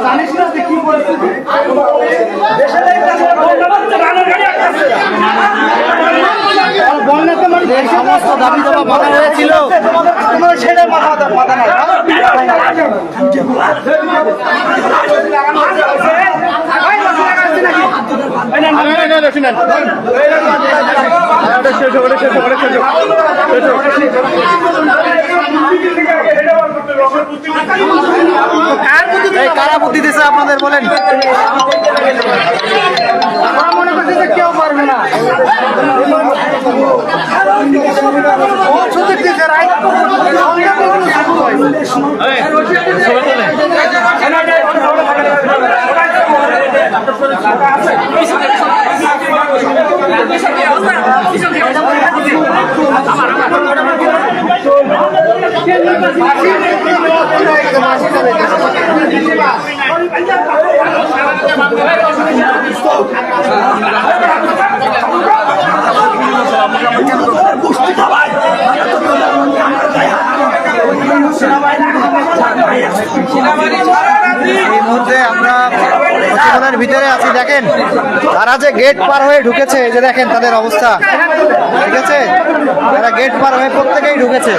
জানিস না কি পরিস্থিতি সমস্ত দাবি দাবা মানা হয়েছিল, ছেড়ে মাথা নাই। কারা বুদ্ধি দিচ্ছে আপনাদের বলেন? মনে করছে যে কেউ পারবে না। এই মুহূর্তে আমরা সচিবালয়ের ভিতরে আছি। দেখেন তারা যে গেট পার হয়ে ঢুকেছে, এই যে দেখেন তাদের অবস্থা, ঠিক আছে? তারা গেট পার হয়ে প্রত্যেকেই ঢুকেছে,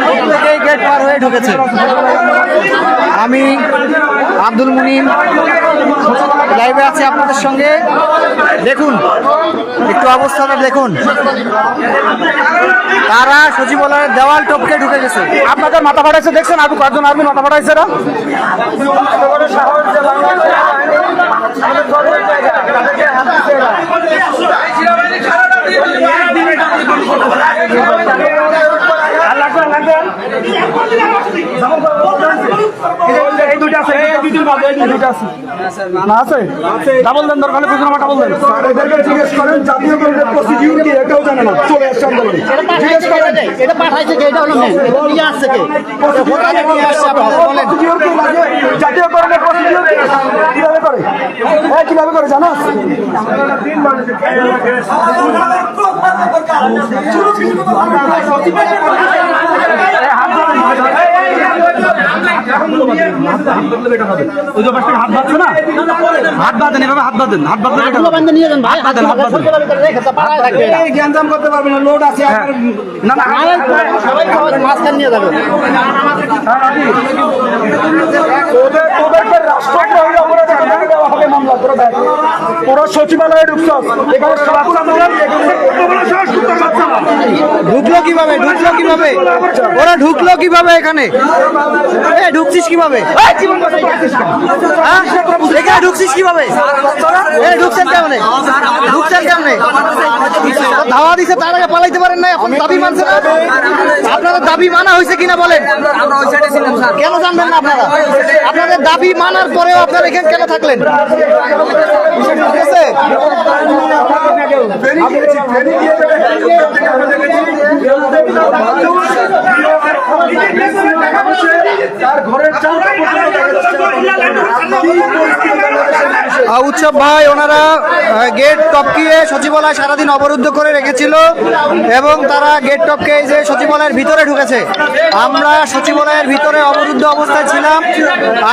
প্রত্যেকেই গেট পার হয়ে ঢুকেছে। আমি আব্দুল মুনিম লাইভে আছি আপনাদের সঙ্গে। দেখুন একটু অবস্থাটা দেখুন, তারা সচিবালয়ের দেওয়াল টপকে ঢুকে গেছে। আপনাদের মাথা ফাটাইছে দেখছেন, আর কয়েকজন আর্মি মাথা ফাটাইছে না? ডাবল দেন দরকার ডাবল দেন। এদেরকে জিজ্ঞেস করেন জাতীয় প্রসিডিউর কি, এটাও জানে না। চলে আসছে আন্দোলনে, জিজ্ঞেস করেন এটা পাঠাইছে কে, এটা হলো নিয়ে আসছে কে, জাতীয়করণের প্রসিডিউর কিভাবে করে, কিভাবে করে জানো? হাত বাঁধছে না, হাত বাঁধেন, এভাবে হাত বাঁধেন, হাত বাঁধেন নিয়ে যান ভাই, জ্ঞানজাম করতে পারবেন না, লোড আছে না, সবাই মাঝখান নিয়ে যাবে। পুরো সচিবালয়ে ঢুকছ, ঢুকলো কিভাবে, ঢুকলো কিভাবে, ওরা ঢুকলো কিভাবে এখানে? ঢুকছিস কিভাবে, এখানে ঢুকছিস কিভাবে, ঢুকছেন কেমনে, ঢুকছেন কেমনে? ধাওয়া দিছে তার আগে পালাইতে পারেন না, এখন দাবি মানছে না। আপনাদের দাবি মানা হয়েছে কিনা বলেন? কেন জানবেন না আপনারা? আপনাদের দাবি মানার পরেও আপনারা এখানে কেন থাকলেন? ঠিক আছে, উৎসব ভাই ওনারা গেট টপকিয়ে সচিবালয় সারাদিন অবরুদ্ধ করে রেখেছিল এবং তারা গেট টপকে যে সচিবালয়ের ভিতরে ঢুকেছে। আমরা সচিবালয়ের ভিতরে অবরুদ্ধ অবস্থায় ছিলাম,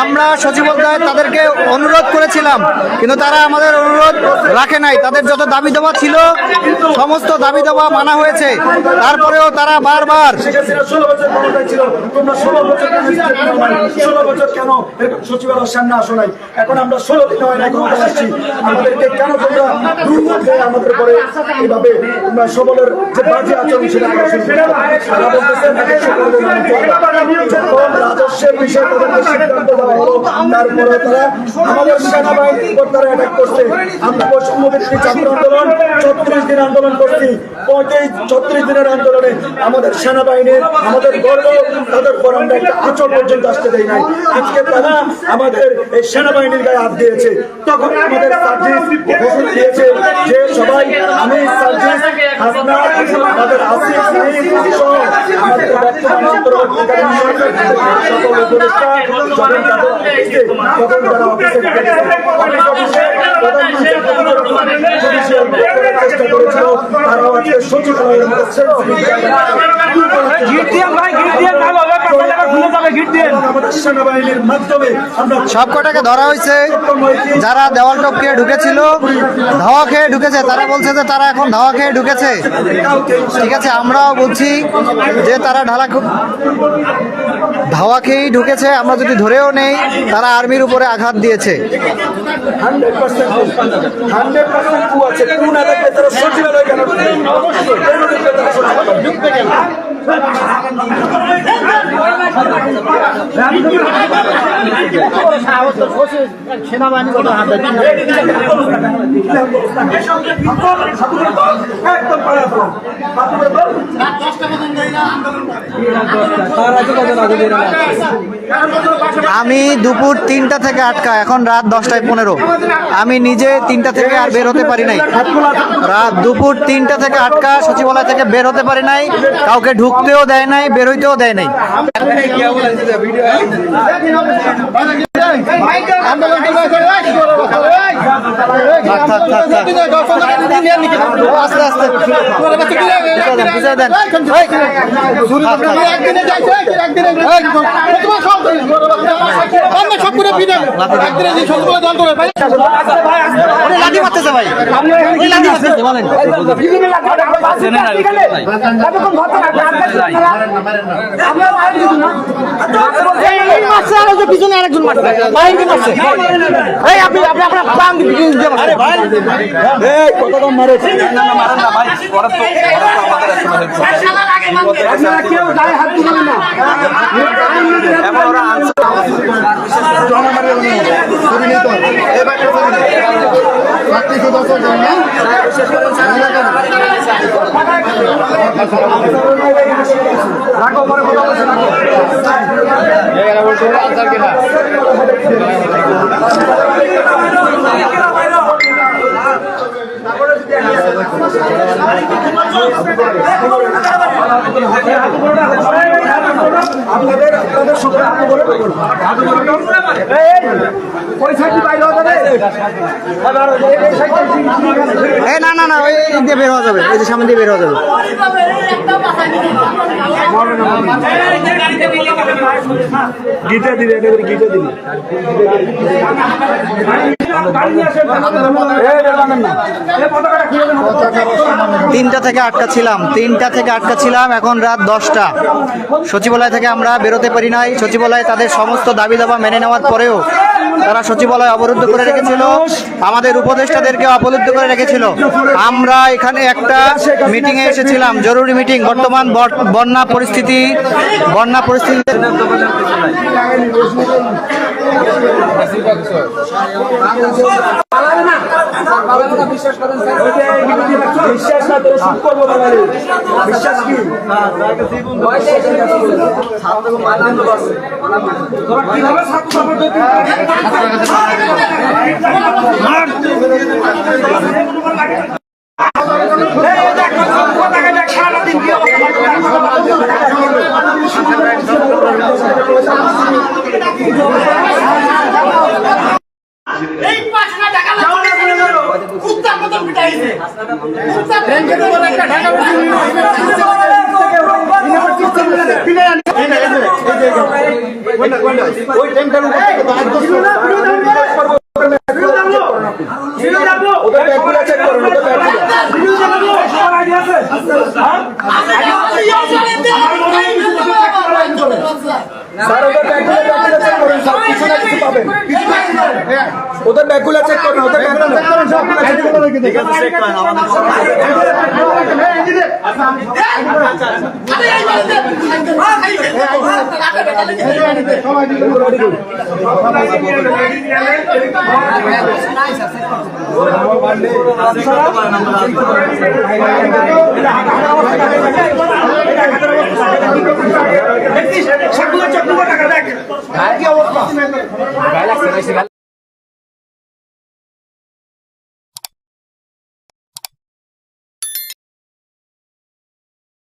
আমরা সচিবালয় তাদেরকে অনুরোধ করেছিলাম, কিন্তু তারা আমাদের অনুরোধ রাখে নাই। তাদের যত দাবি দাবা ছিল সমস্ত দাবি দাবা মানা হয়েছে, তারপরেও তারা বারবার সচিবালয়ের সামনে আসো নাই, এখন আমরা 16 দিন হয় না ক্ষমতা আসছি, আমাদেরকে কেন তোমরা আমাদের পরে এইভাবে তোমরা সবলের যে বাজে আচরণ সেটা রাজস্বের বিষয়ে তাদেরকে সিদ্ধান্ত দেওয়া হলো, তারপরে তারা আমাদের সেনাবাহিনীর উপর তারা অ্যাটাক করছে। আমরা বৈষম্যভিত্তিক ছাত্র আন্দোলন 34 দিন আন্দোলন করছি, 36 দিনের আন্দোলনে আমাদের সেনাবাহিনীর আমাদের গর্ব, তাদের পর আমরা একটা আচরণ পর্যন্ত আসতে দেয় নাই। আজকে তারা আমাদের এই সেনাবাহিনীর গায়ে হাত দিয়েছে, তখন আমাদের সার্জিস ঘোষণা দিয়েছে যে সবাই আমি সার্জিস হাসনা আমাদের আসিফ সাহিদ সহ আমাদের বর্তমান অন্তর্বর্তীকালীন সরকার সকল উপদেষ্টা যখন তাদের তখন তারা অফিসে চেষ্টা করেছিল, তারাও আজকে সচিবালয়ের মধ্যে আমাদের সেনাবাহিনীর মাধ্যমে আমরা সব কটাকে ধরা হয়েছে। যারা দেওয়াল টপকে ঢুকেছিল, ধাওয়া খেয়ে ঢুকেছে, তারা বলছে যে তারা এখন ধাওয়া খেয়ে ঢুকেছে। ঠিক আছে, আমরাও বলছি যে তারা ধাওয়া খেয়েই ঢুকেছে। আমরা যদি ধরেও নেই, তারা আর্মির উপরে আঘাত দিয়েছে। 100% কু আছে। কু না থাকলে তারা সচিবালয় কেন ঢুকবে? কেন ঢুকবে তারা সচিবালয়? ঢুকবে কেন? আমি দুপুর 3টা থেকে আটকা, এখন রাত 10:15। আমি নিজে 3টা থেকে আর বের হতে পারি নাই। রাত দুপুর 3টা থেকে আটকা, সচিবালয় থেকে বের হতে পারি নাই। কাউকে ঢুকতেও দেয় নাই, বের হইতেও দেয় নাই। আস্তে আস্তে পিছায় দেন। লাঠি মারতেছে ভাই, লাঠি মারতেছে বলেন। পিছনে আরেকজন মারছে, আপনি আপনার প্রাণ কতটা মারেছে? কেউ গায়ে হাত দিবেন না। আপনাদের সুবিধা বলে না না না, ওই দিয়ে বের হওয়া যাবে, এই যে সামনে দিয়ে বের হওয়া যাবে। গীতা দিলে গীতা দিলে 3টা থেকে আটকা ছিলাম, 3টা থেকে আটকা ছিলাম। এখন রাত 10টা। সচিবালয় থেকে আমরা বেরোতে পারি নাই। সচিবালয়ে তাদের সমস্ত দাবি দাবা মেনে নেওয়ার পরেও তারা সচিবালয় অবরুদ্ধ করে রেখেছিল, আমাদের উপদেষ্টাদেরকে অবরুদ্ধ করে রেখেছিল। আমরা এখানে একটা মিটিংয়ে এসেছিলাম, জরুরি মিটিং। বর্তমান বন্যা পরিস্থিতি বিশ্বাস কি এই 5 টাকা উত্তর কত পিটাইছে ওদের ব্যাগগুলো চেক করুন, ওদের ব্যাগগুলো চেক করুন, সবগুলো চেক করুন। ঠিক আছে, চেক করেন। আমাদের